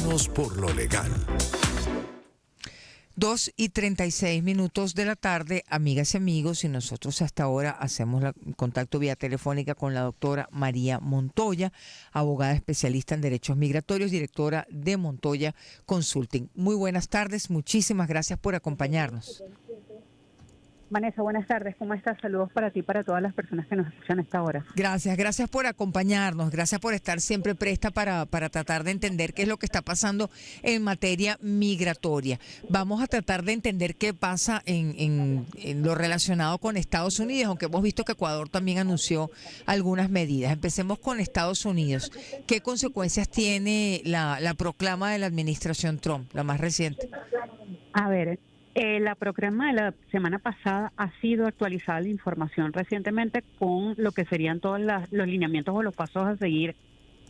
Vamos por lo legal. 2:36 de la tarde, amigas y amigos, y nosotros hasta ahora hacemos contacto vía telefónica con la doctora María Montoya, abogada especialista en derechos migratorios, directora de Montoya Consulting. Muy buenas tardes, muchísimas gracias por acompañarnos. Vanessa, buenas tardes. ¿Cómo estás? Saludos para ti y para todas las personas que nos escuchan a esta hora. Gracias por acompañarnos, gracias por estar siempre presta para tratar de entender qué es lo que está pasando en materia migratoria. Vamos a tratar de entender qué pasa en lo relacionado con Estados Unidos, aunque hemos visto que Ecuador también anunció algunas medidas. Empecemos con Estados Unidos. ¿Qué consecuencias tiene la proclama de la administración Trump, la más reciente? A ver, la proclama de la semana pasada ha sido actualizada la información recientemente con lo que serían todos los lineamientos o los pasos a seguir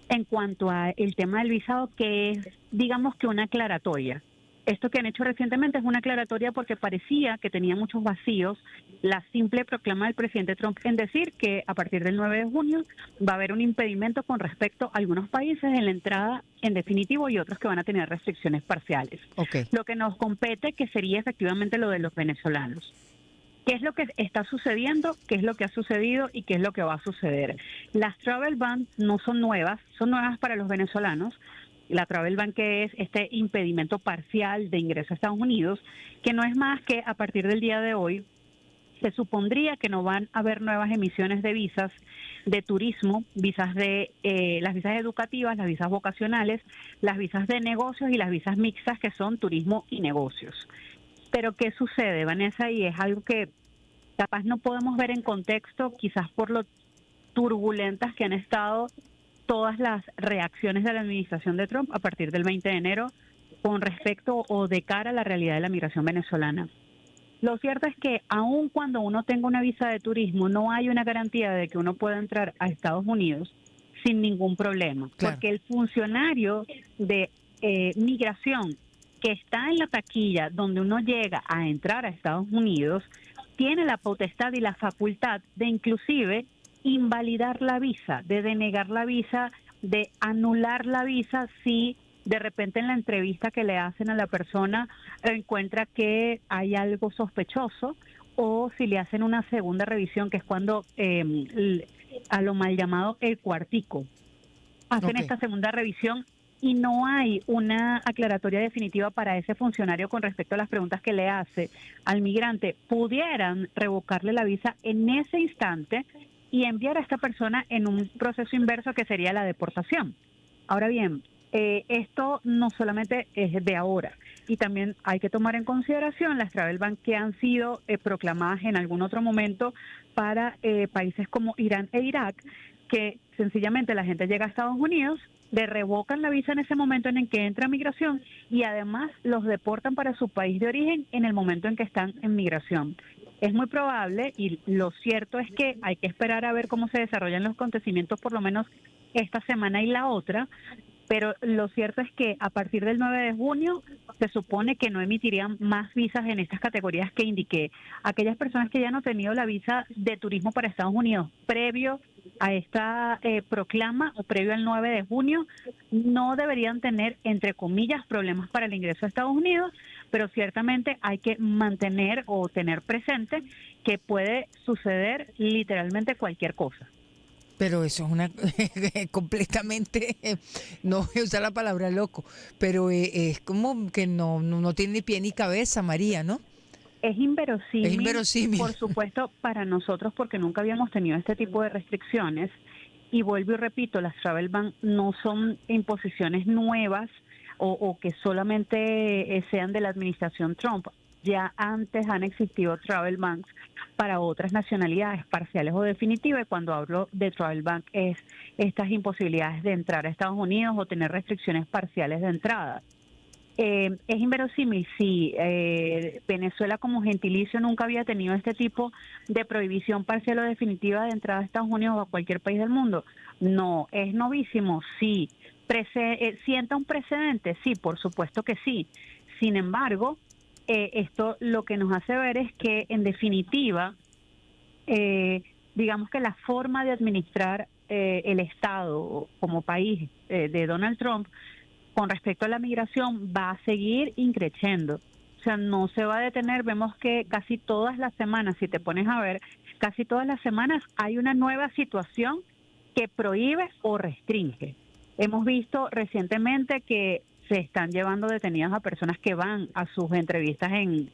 en cuanto a el tema del visado, que es, digamos que una aclaratoria. Esto que han hecho recientemente es una aclaratoria porque parecía que tenía muchos vacíos la simple proclama del presidente Trump en decir que a partir del 9 de junio va a haber un impedimento con respecto a algunos países en la entrada en definitivo y otros que van a tener restricciones parciales. Okay. Lo que nos compete que sería efectivamente lo de los venezolanos. ¿Qué es lo que está sucediendo? ¿Qué es lo que ha sucedido? ¿Y qué es lo que va a suceder? Las travel bans no son nuevas para los venezolanos. La travel ban, que es este impedimento parcial de ingreso a Estados Unidos, que no es más que a partir del día de hoy se supondría que no van a haber nuevas emisiones de visas de turismo, visas de las visas educativas, las visas vocacionales, las visas de negocios y las visas mixtas, que son turismo y negocios. Pero ¿qué sucede, Vanessa? Y es algo que capaz no podemos ver en contexto, quizás por lo turbulentas que han estado todas las reacciones de la administración de Trump a partir del 20 de enero con respecto o de cara a la realidad de la migración venezolana. Lo cierto es que aun cuando uno tenga una visa de turismo, no hay una garantía de que uno pueda entrar a Estados Unidos sin ningún problema. Claro. Porque el funcionario de migración que está en la taquilla donde uno llega a entrar a Estados Unidos tiene la potestad y la facultad de inclusive invalidar la visa, de denegar la visa, de anular la visa si de repente en la entrevista que le hacen a la persona encuentra que hay algo sospechoso, o si le hacen una segunda revisión, que es cuando a lo mal llamado el cuartico hacen esta segunda revisión y no hay una aclaratoria definitiva para ese funcionario con respecto a las preguntas que le hace al migrante, pudieran revocarle la visa en ese instante y enviar a esta persona en un proceso inverso que sería la deportación. Ahora bien, esto no solamente es de ahora, y también hay que tomar en consideración las travel ban que han sido proclamadas en algún otro momento para países como Irán e Irak, que sencillamente la gente llega a Estados Unidos, le revocan la visa en ese momento en el que entra a migración y además los deportan para su país de origen en el momento en que están en migración. Es muy probable, y lo cierto es que hay que esperar a ver cómo se desarrollan los acontecimientos por lo menos esta semana y la otra, pero lo cierto es que a partir del 9 de junio se supone que no emitirían más visas en estas categorías que indiqué. Aquellas personas que ya no han tenido la visa de turismo para Estados Unidos previo a esta proclama o previo al 9 de junio no deberían tener, entre comillas, problemas para el ingreso a Estados Unidos, pero ciertamente hay que mantener o tener presente que puede suceder literalmente cualquier cosa. Pero eso es una completamente, no voy a usar la palabra loco, pero es como que no tiene ni pie ni cabeza, María, ¿no? Es inverosímil, Es inverosímil. Por supuesto, para nosotros, porque nunca habíamos tenido este tipo de restricciones. Y vuelvo y repito, las travel ban no son imposiciones nuevas o que solamente sean de la administración Trump. Ya antes han existido travel bans para otras nacionalidades, parciales o definitivas. Y cuando hablo de travel ban es estas imposibilidades de entrar a Estados Unidos o tener restricciones parciales de entrada. Es inverosímil, sí. Venezuela como gentilicio nunca había tenido este tipo de prohibición parcial o definitiva de entrada a Estados Unidos o a cualquier país del mundo. No. ¿Es novísimo? Sí. ¿Sienta un precedente? Sí, por supuesto que sí. Sin embargo, esto lo que nos hace ver es que, en definitiva, digamos que la forma de administrar el Estado como país de Donald Trump con respecto a la migración va a seguir increciendo. O sea, no se va a detener. Vemos que casi todas las semanas, si te pones a ver, casi todas las semanas hay una nueva situación que prohíbe o restringe. Hemos visto recientemente que se están llevando detenidas a personas que van a sus entrevistas en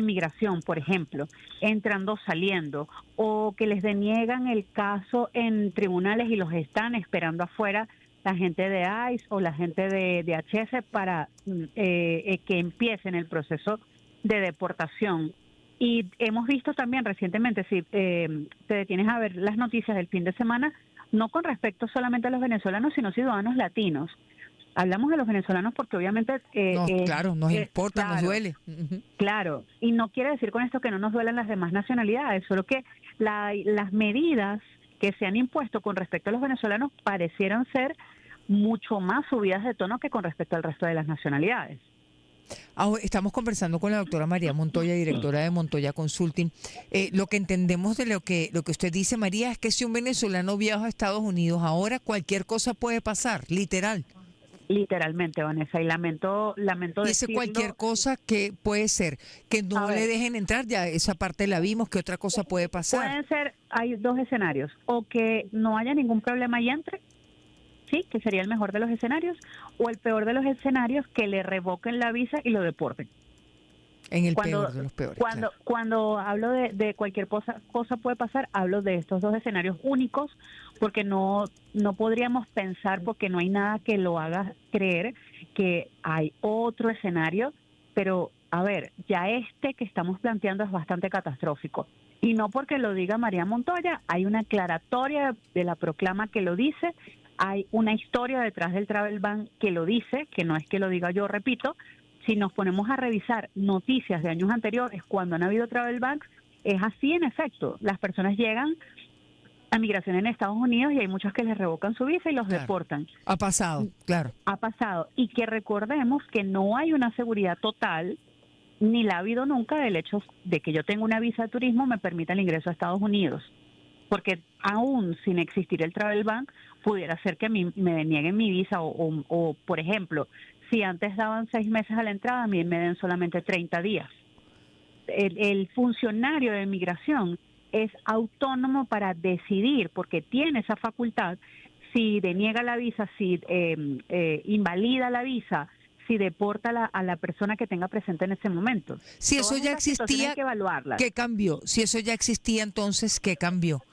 migración, por ejemplo, entrando, saliendo, o que les deniegan el caso en tribunales y los están esperando afuera la gente de ICE o la gente de DHS para que empiecen el proceso de deportación. Y hemos visto también recientemente, si te detienes a ver las noticias del fin de semana, no con respecto solamente a los venezolanos, sino ciudadanos latinos. Hablamos de los venezolanos porque obviamente... No, claro, nos importa, nos claro, duele. Ujú. claro, y no quiere decir con esto que no nos duelen las demás nacionalidades, solo que las medidas que se han impuesto con respecto a los venezolanos parecieran ser mucho más subidas de tono que con respecto al resto de las nacionalidades. Estamos conversando con la doctora María Montoya, directora de Montoya Consulting. Lo que entendemos de lo que usted dice, María, es que si un venezolano viaja a Estados Unidos ahora, cualquier cosa puede pasar, literal. Literalmente, Vanessa, y lamento Y ese cualquier decirlo. cosa que puede ser, que A no le ver, dejen entrar, ya esa parte la vimos, que otra cosa puede pasar. pueden ser, hay dos escenarios, o que no haya ningún problema y entre, sí, que sería el mejor de los escenarios, o el peor de los escenarios, que le revoquen la visa y lo deporten. En el Cuando peor de los peores, cuando claro. cuando hablo de cualquier cosa puede pasar, hablo de estos dos escenarios únicos, porque no podríamos pensar, porque no hay nada que lo haga creer que hay otro escenario, pero a ver, ya este que estamos planteando es bastante catastrófico. Y no porque lo diga María Montoya, hay una aclaratoria de la proclama que lo dice, hay una historia detrás del travel ban que lo dice, que no es que lo diga yo, repito. Si nos ponemos a revisar noticias de años anteriores, cuando han habido travel bans, es así en efecto. Las personas llegan a migración en Estados Unidos y hay muchos que les revocan su visa y los Claro. deportan. Ha pasado, claro. Ha pasado. Y que recordemos que no hay una seguridad total, ni la ha habido nunca, del hecho de que yo tenga una visa de turismo me permita el ingreso a Estados Unidos. Porque aún sin existir el travel ban, pudiera ser que a mí me denieguen mi visa o, por ejemplo, si antes daban 6 meses a la entrada, a mí me den solamente 30 días. El funcionario de migración es autónomo para decidir, porque tiene esa facultad, si deniega la visa, si invalida la visa, si deporta a la persona que tenga presente en ese momento. Si eso Todas ya esas situaciones hay existía, que evaluarlas. ¿qué cambió? Si eso ya existía, entonces, ¿qué cambió?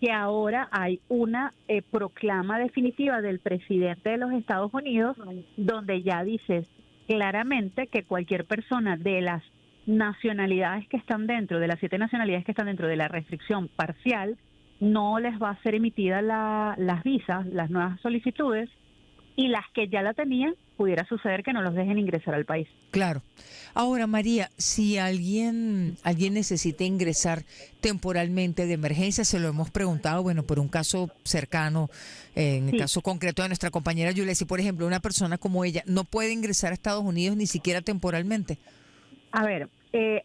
Que ahora hay una proclama definitiva del presidente de los Estados Unidos donde ya dice claramente que cualquier persona de las nacionalidades que están dentro, de las 7 nacionalidades que están dentro de la restricción parcial, no les va a ser emitida las visas, las nuevas solicitudes, y las que ya la tenían, pudiera suceder que no los dejen ingresar al país. Claro. Ahora, María, si alguien necesita ingresar temporalmente de emergencia, se lo hemos preguntado, bueno, por un caso cercano, en el Sí, caso concreto de nuestra compañera Yulesi, por ejemplo, una persona como ella no puede ingresar a Estados Unidos ni siquiera temporalmente. a ver,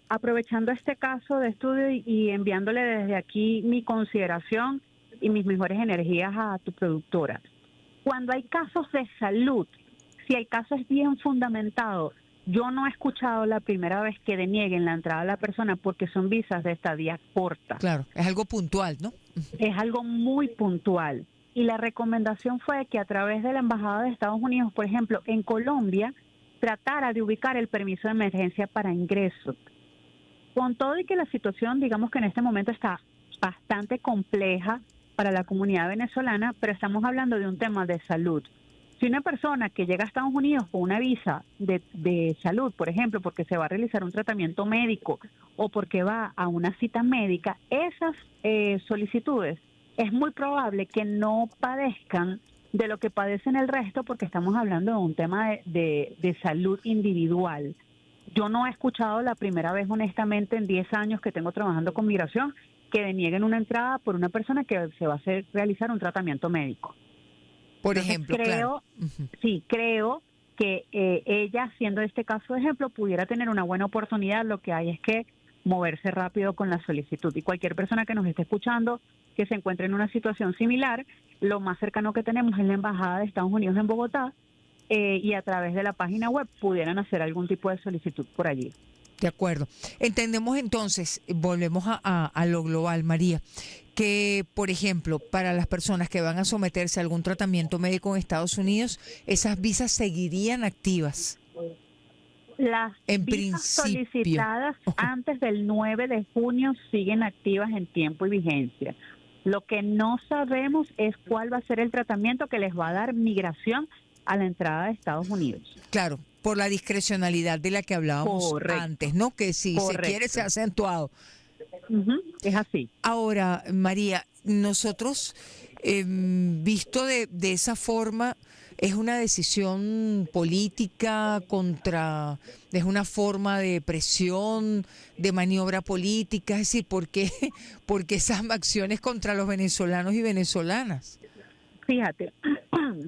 aprovechando este caso de estudio y enviándole desde aquí mi consideración y mis mejores energías a tu productora. Cuando hay casos de salud, si el caso es bien fundamentado, yo no he escuchado la primera vez que denieguen la entrada a la persona porque son visas de estadía corta. Claro, es algo puntual, ¿no? Ujú. Es algo muy puntual. Y la recomendación fue que a través de la Embajada de Estados Unidos, por ejemplo, en Colombia, tratara de ubicar el permiso de emergencia para ingreso. Con todo y que la situación, digamos que en este momento está bastante compleja para la comunidad venezolana, pero estamos hablando de un tema de salud. Si una persona que llega a Estados Unidos con una visa de salud, por ejemplo, porque se va a realizar un tratamiento médico o porque va a una cita médica, esas solicitudes es muy probable que no padezcan de lo que padecen el resto, porque estamos hablando de un tema de salud individual. Yo no he escuchado la primera vez, honestamente, en 10 años que tengo trabajando con migración, que denieguen una entrada por una persona que se va a realizar un tratamiento médico. Por Entonces ejemplo, claro. creo que ella, siendo este caso de ejemplo, pudiera tener una buena oportunidad. Lo que hay es que moverse rápido con la solicitud. Y cualquier persona que nos esté escuchando que se encuentre en una situación similar, lo más cercano que tenemos es la Embajada de Estados Unidos en Bogotá, y a través de la página web pudieran hacer algún tipo de solicitud por allí. De acuerdo. Entendemos entonces, volvemos a lo global, María, que, por ejemplo, para las personas que van a someterse a algún tratamiento médico en Estados Unidos, esas visas seguirían activas, Las en visas principio. solicitadas antes del 9 de junio siguen activas en tiempo y vigencia. Lo que no sabemos es cuál va a ser el tratamiento que les va a dar migración a la entrada de Estados Unidos. Claro, por la discrecionalidad de la que hablábamos Correcto. antes, ¿no? Que si se quiere Correcto. se ha acentuado. Es así. Ahora, María, nosotros, visto de esa forma, es una decisión política es una forma de presión, de maniobra política, es decir, ¿por qué? Porque esas acciones contra los venezolanos y venezolanas. Fíjate,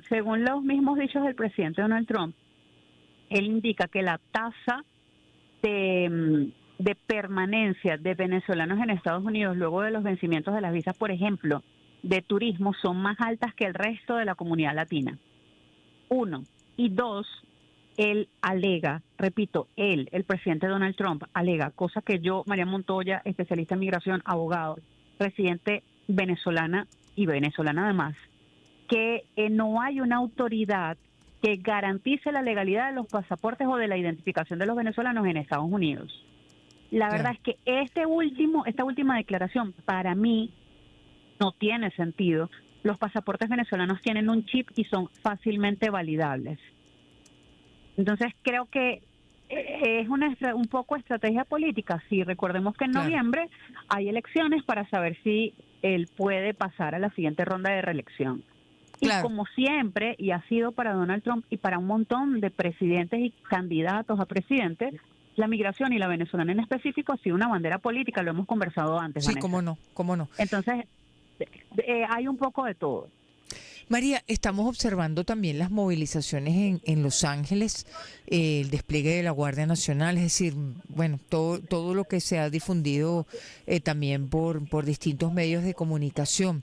según los mismos dichos del presidente Donald Trump, él indica que la tasa de permanencia de venezolanos en Estados Unidos luego de los vencimientos de las visas, por ejemplo, de turismo, son más altas que el resto de la comunidad latina. Uno. Y dos, él alega, repito, el presidente Donald Trump alega, cosa que yo, María Montoya, especialista en migración, abogado, residente venezolana y venezolana además, que no hay una autoridad que garantice la legalidad de los pasaportes o de la identificación de los venezolanos en Estados Unidos. La verdad es que esta última declaración para mí no tiene sentido. Los pasaportes venezolanos tienen un chip y son fácilmente validables. Entonces creo que es un poco estrategia política. Sí, recordemos que en noviembre hay elecciones para saber si él puede pasar a la siguiente ronda de reelección. Claro. Y como siempre, y ha sido para Donald Trump y para un montón de presidentes y candidatos a presidente, la migración y la venezolana en específico ha sido una bandera política, lo hemos conversado antes. Sí, Vanessa. cómo no. Entonces, hay un poco de todo. María, estamos observando también las movilizaciones en Los Ángeles, el despliegue de la Guardia Nacional, es decir, bueno, todo lo que se ha difundido también por distintos medios de comunicación.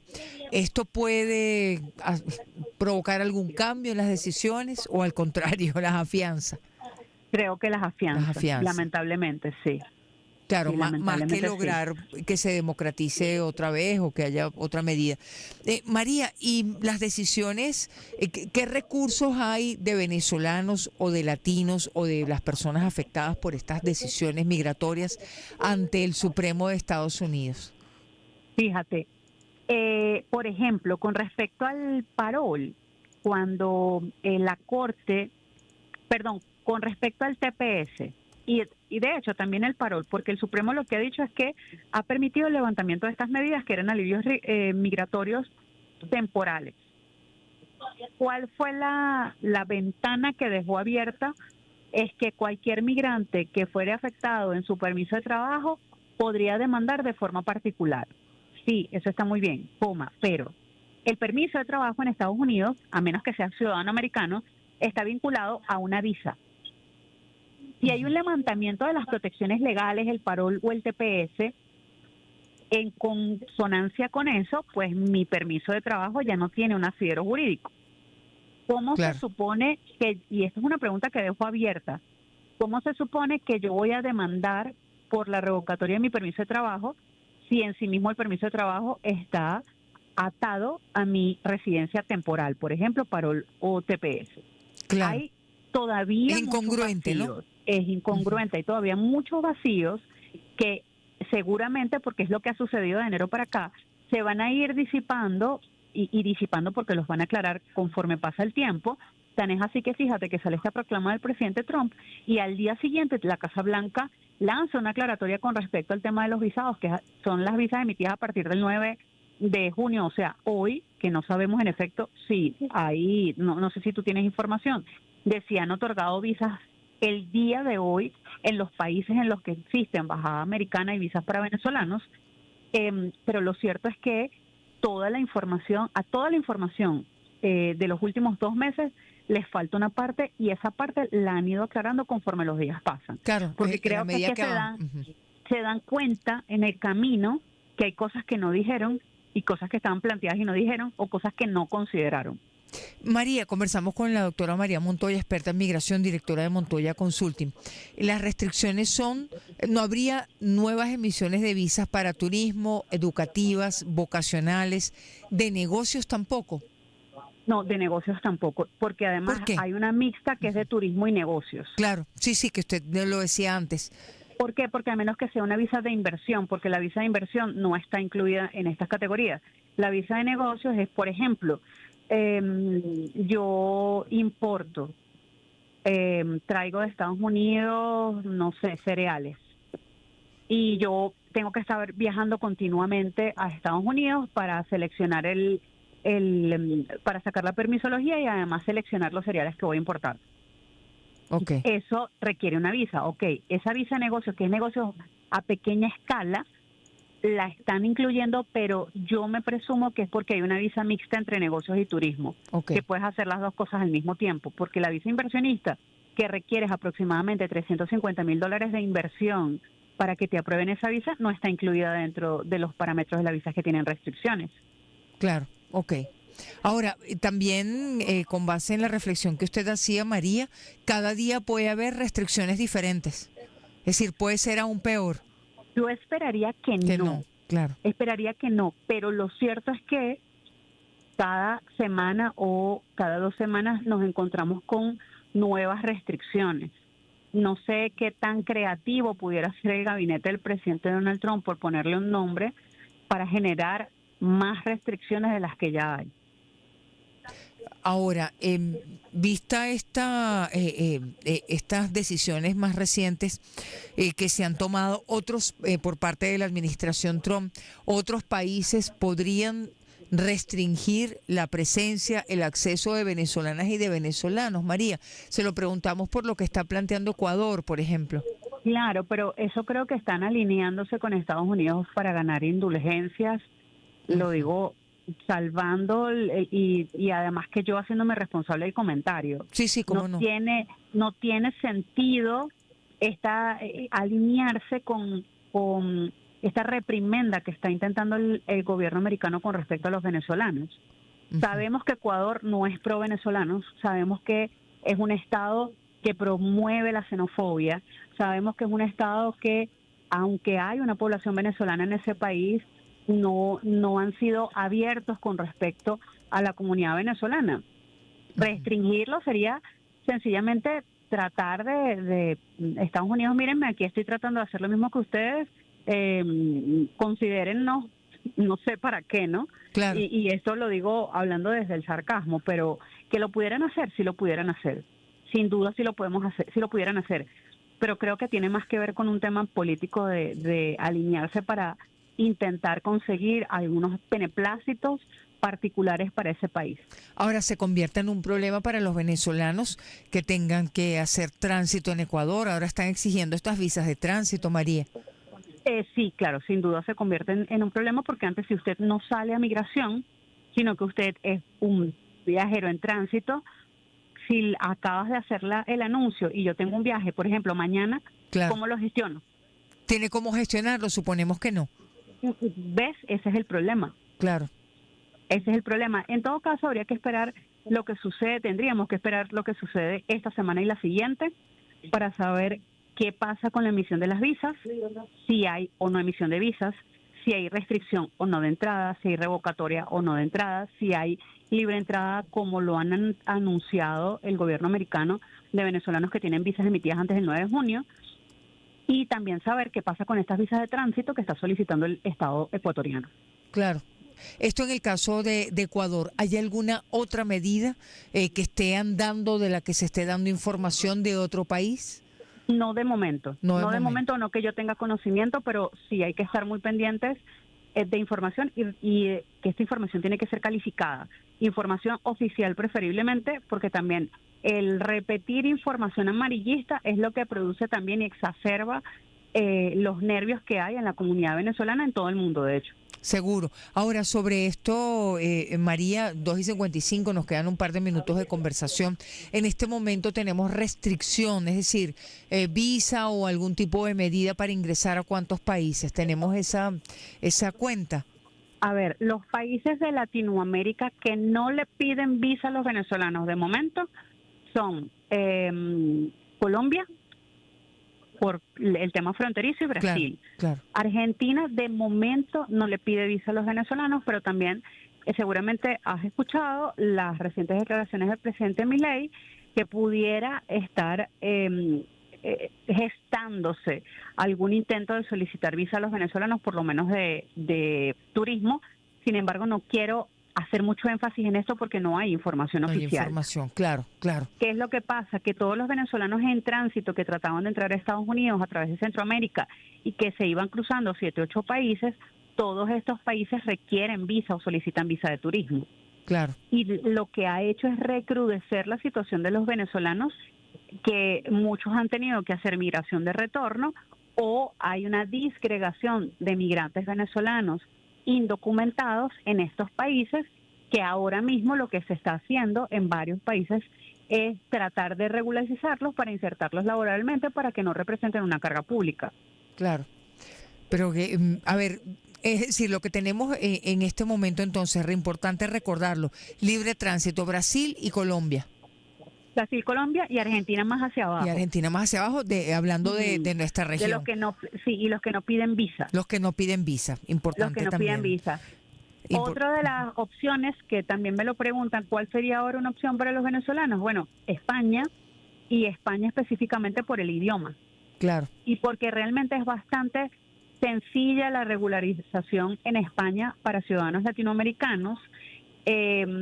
¿Esto puede provocar algún cambio en las decisiones o al contrario, las afianza? Creo que las afianza. Lamentablemente, sí. Claro, sí, más que lograr que se democratice otra vez o que haya otra medida. María, ¿y las decisiones, qué recursos hay de venezolanos o de latinos o de las personas afectadas por estas decisiones migratorias ante el Supremo de Estados Unidos? Fíjate, por ejemplo, con respecto al parol, cuando la Corte, con respecto al TPS, y de hecho también el parol, porque el Supremo lo que ha dicho es que ha permitido el levantamiento de estas medidas que eran alivios migratorios temporales. ¿Cuál fue la ventana que dejó abierta? Es que cualquier migrante que fuera afectado en su permiso de trabajo podría demandar de forma particular. Sí, eso está muy bien, pero el permiso de trabajo en Estados Unidos, a menos que sea ciudadano americano, está vinculado a una visa. Si hay un levantamiento de las protecciones legales, el parol o el TPS, en consonancia con eso, pues mi permiso de trabajo ya no tiene un asidero jurídico. ¿Cómo se supone que, y esta es una pregunta que dejo abierta, cómo se supone que yo voy a demandar por la revocatoria de mi permiso de trabajo si en sí mismo el permiso de trabajo está atado a mi residencia temporal, por ejemplo, parol o TPS? Claro. Hay todavía es incongruente, ¿no? Es incongruente, hay todavía muchos vacíos que seguramente, porque es lo que ha sucedido de enero para acá, se van a ir disipando y disipando porque los van a aclarar conforme pasa el tiempo. Tan es así que fíjate que sale esta proclama del presidente Trump y al día siguiente la Casa Blanca lanza una aclaratoria con respecto al tema de los visados, que son las visas emitidas a partir del 9 de junio, o sea, hoy, que no sabemos en efecto si hay, no sé si tú tienes información, de si han otorgado visas el día de hoy en los países en los que existe embajada americana y visas para venezolanos, pero lo cierto es que a toda la información de los últimos 2 meses les falta una parte y esa parte la han ido aclarando conforme los días pasan. Claro, porque creo que se dan cuenta en el camino que hay cosas que no dijeron y cosas que estaban planteadas y no dijeron o cosas que no consideraron. María, conversamos con la doctora María Montoya, experta en migración, directora de Montoya Consulting. Las restricciones son, no habría nuevas emisiones de visas para turismo, educativas, vocacionales, de negocios tampoco. No, de negocios tampoco, porque ¿Por además qué? hay una mixta que es de turismo y negocios. Claro, sí, sí, que usted lo decía antes. ¿Por qué? Porque a menos que sea una visa de inversión, porque la visa de inversión no está incluida en estas categorías. La visa de negocios es, por ejemplo, yo importo, traigo de Estados Unidos, no sé, cereales, y yo tengo que estar viajando continuamente a Estados Unidos para seleccionar para sacar la permisología y además seleccionar los cereales que voy a importar. Ok, Eso requiere una visa. Ok, esa visa de negocios, que es negocio a pequeña escala, la están incluyendo, pero yo me presumo que es porque hay una visa mixta entre negocios y turismo, ok. que puedes hacer las dos cosas al mismo tiempo, porque la visa inversionista, que requieres aproximadamente $350,000 de inversión para que te aprueben esa visa, no está incluida dentro de los parámetros de la visa que tienen restricciones. Claro, ok. Ahora, también con base en la reflexión que usted hacía, María, cada día puede haber restricciones diferentes. Es decir, puede ser aún peor Yo esperaría que que no, no, claro. esperaría que no, pero lo cierto es que cada semana o cada 2 semanas nos encontramos con nuevas restricciones. No sé qué tan creativo pudiera ser el gabinete del presidente Donald Trump, por ponerle un nombre, para generar más restricciones de las que ya hay. Ahora, vista estas decisiones más recientes que se han tomado otros por parte de la administración Trump, otros países podrían restringir la presencia, el acceso de venezolanas y de venezolanos. María, se lo preguntamos por lo que está planteando Ecuador, por ejemplo. Claro, pero eso creo que están alineándose con Estados Unidos para ganar indulgencias, lo Ujú. digo salvando y además que yo haciéndome responsable del comentario. Sí, sí, No cómo no. tiene, no tiene sentido alinearse con esta reprimenda que está intentando el gobierno americano con respecto a los venezolanos. Ujú. Sabemos que Ecuador no es pro venezolanos, sabemos que es un estado que promueve la xenofobia, sabemos que es un estado que, aunque hay una población venezolana en ese país, no han sido abiertos con respecto a la comunidad venezolana. Restringirlo sería sencillamente tratar de Estados Unidos, mírenme, aquí estoy tratando de hacer lo mismo que ustedes, considérennos, no sé para qué, ¿no? Claro. Y esto lo digo hablando desde el sarcasmo, pero que lo pudieran hacer, sí lo pudieran hacer. Sin duda sí lo podemos hacer, sí lo pudieran hacer. Pero creo que tiene más que ver con un tema político de alinearse para intentar conseguir algunos beneplácitos particulares para ese país. Ahora se convierte en un problema para los venezolanos que tengan que hacer tránsito en Ecuador. Ahora están exigiendo estas visas de tránsito, María. Sí, claro, sin duda se convierte en un problema porque antes si usted no sale a migración, sino que usted es un viajero en tránsito, si acabas de hacer el anuncio y yo tengo un viaje, por ejemplo, mañana, Claro. ¿cómo lo gestiono? ¿Tiene cómo gestionarlo? Suponemos que no. ¿Ves? Ese es el problema. Claro. Ese es el problema. En todo caso, habría que esperar lo que sucede, tendríamos que esperar lo que sucede esta semana y la siguiente para saber qué pasa con la emisión de las visas, si hay o no emisión de visas, si hay restricción o no de entrada, si hay revocatoria o no de entrada, si hay libre entrada como lo han anunciado el gobierno americano de venezolanos que tienen visas emitidas antes del 9 de junio, y también saber qué pasa con estas visas de tránsito que está solicitando el Estado ecuatoriano. Claro. Esto en el caso de Ecuador, ¿hay alguna otra medida que esté andando de la que se esté dando información de otro país? No de momento, No de no de momento. momento, no que yo tenga conocimiento, pero sí hay que estar muy pendientes de información y que esta información tiene que ser calificada. Información oficial preferiblemente, porque también el repetir información amarillista es lo que produce también y exacerba los nervios que hay en la comunidad venezolana, en todo el mundo, de hecho. Seguro. Ahora, sobre esto, María, 2:55, nos quedan un par de minutos de conversación. En este momento tenemos restricción, es decir, visa o algún tipo de medida para ingresar a cuántos países. Tenemos esa cuenta. A ver, los países de Latinoamérica que no le piden visa a los venezolanos de momento son Colombia, por el tema fronterizo, y Claro, Brasil. claro. Argentina de momento no le pide visa a los venezolanos, pero también seguramente has escuchado las recientes declaraciones del presidente Milei que pudiera estar gestándose algún intento de solicitar visa a los venezolanos, por lo menos de turismo. Sin embargo, no quiero hacer mucho énfasis en esto porque no hay información No hay oficial. información, claro, claro. ¿Qué es lo que pasa? Que todos los venezolanos en tránsito que trataban de entrar a Estados Unidos a través de Centroamérica y que se iban cruzando 7, 8 países, todos estos países requieren visa o solicitan visa de turismo. Claro. Y lo que ha hecho es recrudecer la situación de los venezolanos, que muchos han tenido que hacer migración de retorno, o hay una disgregación de migrantes venezolanos indocumentados en estos países, que ahora mismo lo que se está haciendo en varios países es tratar de regularizarlos para insertarlos laboralmente para que no representen una carga pública. Claro. Pero que, a ver, es decir, lo que tenemos en este momento entonces, es importante recordarlo, libre tránsito, Brasil y Colombia. Brasil, Colombia y Argentina más hacia abajo. Y Argentina más hacia abajo, hablando de nuestra región. De los que no, sí, y los que no piden visa. Los que no piden visa, importante Los que no también. piden visa. Otra de las opciones que también me lo preguntan, ¿cuál sería ahora una opción para los venezolanos? Bueno, España, y España específicamente por el idioma. Claro. Y porque realmente es bastante sencilla la regularización en España para ciudadanos latinoamericanos.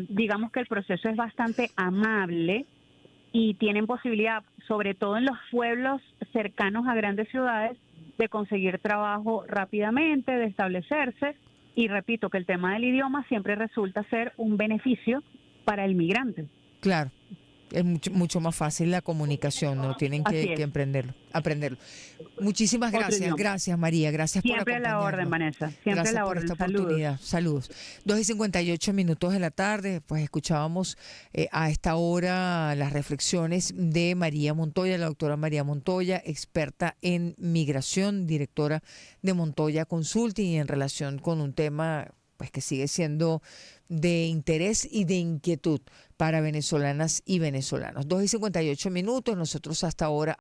Digamos que el proceso es bastante amable y tienen posibilidad, sobre todo en los pueblos cercanos a grandes ciudades, de conseguir trabajo rápidamente, de establecerse. Y repito que el tema del idioma siempre resulta ser un beneficio para el migrante. Claro, es mucho más fácil la comunicación, no tienen que aprenderlo. Muchísimas gracias, gracias María, gracias siempre por acompañarnos. Siempre a la orden, Vanessa, siempre gracias a la por orden. esta oportunidad. Saludos. 2:58 de la tarde, pues escuchábamos a esta hora las reflexiones de María Montoya, la doctora María Montoya, experta en migración, directora de Montoya Consulting, y en relación con un tema pues que sigue siendo de interés y de inquietud para venezolanas y venezolanos. 2:58, nosotros hasta ahora